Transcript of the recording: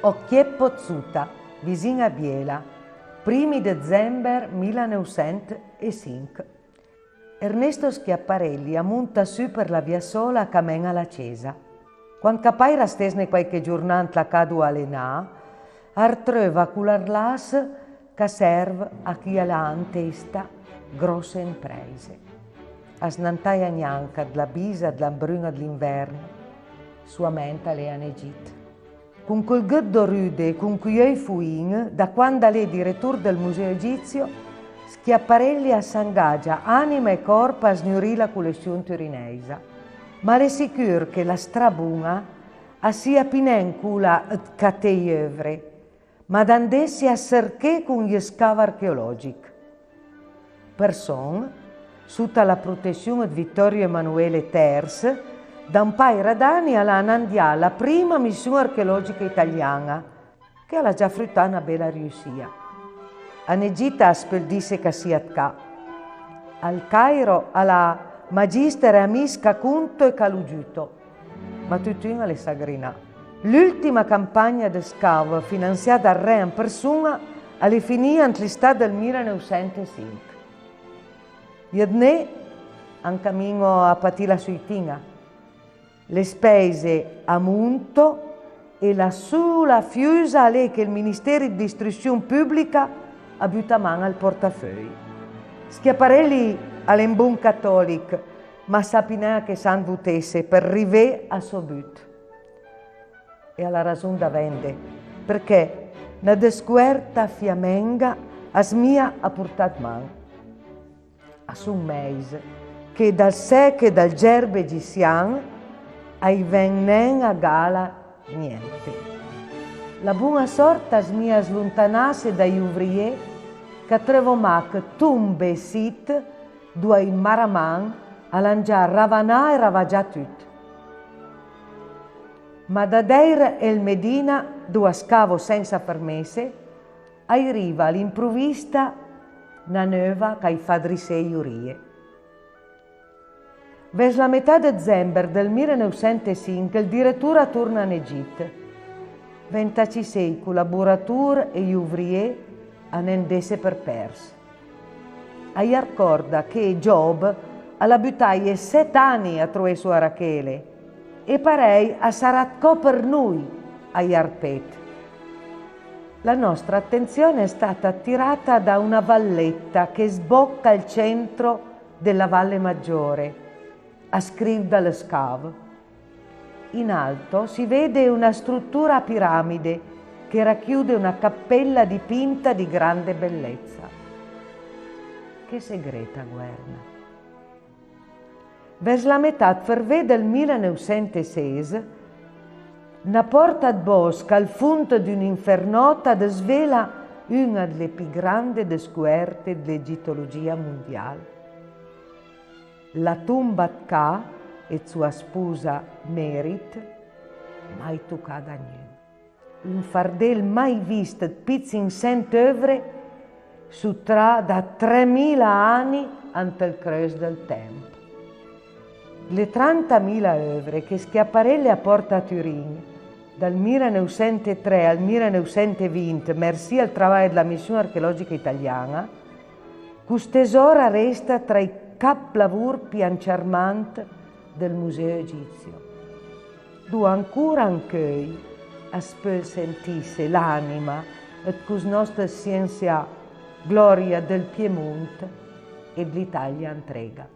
Occhie Pozzuta, vicino a Biela, 1 dicembre 1905. Ernesto Schiaparelli ammonta su per la via sola che mena alla chiesa. Quando capaira stesne qualche giornata la cadu alenà, trova cularlas che serve a chi ha in testa grosse imprese. A snantaia neanche della bisa della bruna dell'inverno, sua mente le ha negit. Con quel ghetto rude con cui io fuin, da quando lei direttore del Museo Egizio, Schiaparelli s'ingaggia anima e corpo a sgnurire la collezione turinese. Ma è sicuro che la strabuna sia pinen cula catei œuvre, ma d'andessi a cercare con gli scavi archeologici. Person, sotto la protezione di Vittorio Emanuele III, da un paio d'anni alla Nandia, la prima missione archeologica italiana, che ha già fruttato una bella riuscita. In Egitto sperdisse che sia qua. Al Cairo alla Magister Amis Cacunto e Calugiuto, ma tutto in alle sagrina. L'ultima campagna di scavo finanziata a re in persona alle finì all'estate del 1905. Iedne un cammino a Patila Suitina. Le spese a monto e la sola fiusa è che il Ministero di Istruzione Pubblica ha buttato mano al portafeuille. Schiaparelli è un buon cattolico, ma sapeva che San votesse per arrivare a suo but. E alla ragione da vende, perché la descoperta fiammenga a smia ha portato mano. A su un mese che dal secco e dal gerbe egiziano ai venen a gala niente. La buona sorte smia slontanarsi dai uvrier che trovò che tumbe e sit due maraman a lanciare ravanà e ravaggià tutto. Ma da Deir el Medina, due scavo senza permesse, arriva all'improvvista una nuova che fa drisei urie. Verso la metà dicembre del 1905 il direttore torna in Egitto. 26 collaboratori e ouvrier hanno desse per perso. A ricorda che Job alla buttaia 7 anni a trovare sua Rachele e parei a saratco per noi a Iarpet. La nostra attenzione è stata attirata da una valletta che sbocca al centro della Valle Maggiore, a scrive dallo scavo. In alto si vede una struttura a piramide che racchiude una cappella dipinta di grande bellezza. Che segreta guerra! Verso la metà fervè del 1906, una porta di bosco al fondo di un'infernota svela una delle più grandi scoperte dell'egittologia mondiale. La tomba di Ka e sua sposa Merit mai toccata a niente. Un fardel mai visto di pizzi in 100 œuvre da 3000 anni ante il creus del tempo. Le 30.000 œuvre che Schiaparelli ha portato a Turin dal 1903 al 1920, merci al lavoro della missione archeologica italiana, quest'esora resta tra i capolavori più charmanti del Museo Egizio. Dove ancora anche a sentirsi l'anima e con la nostra scienza gloria del Piemonte e dell'Italia entrega.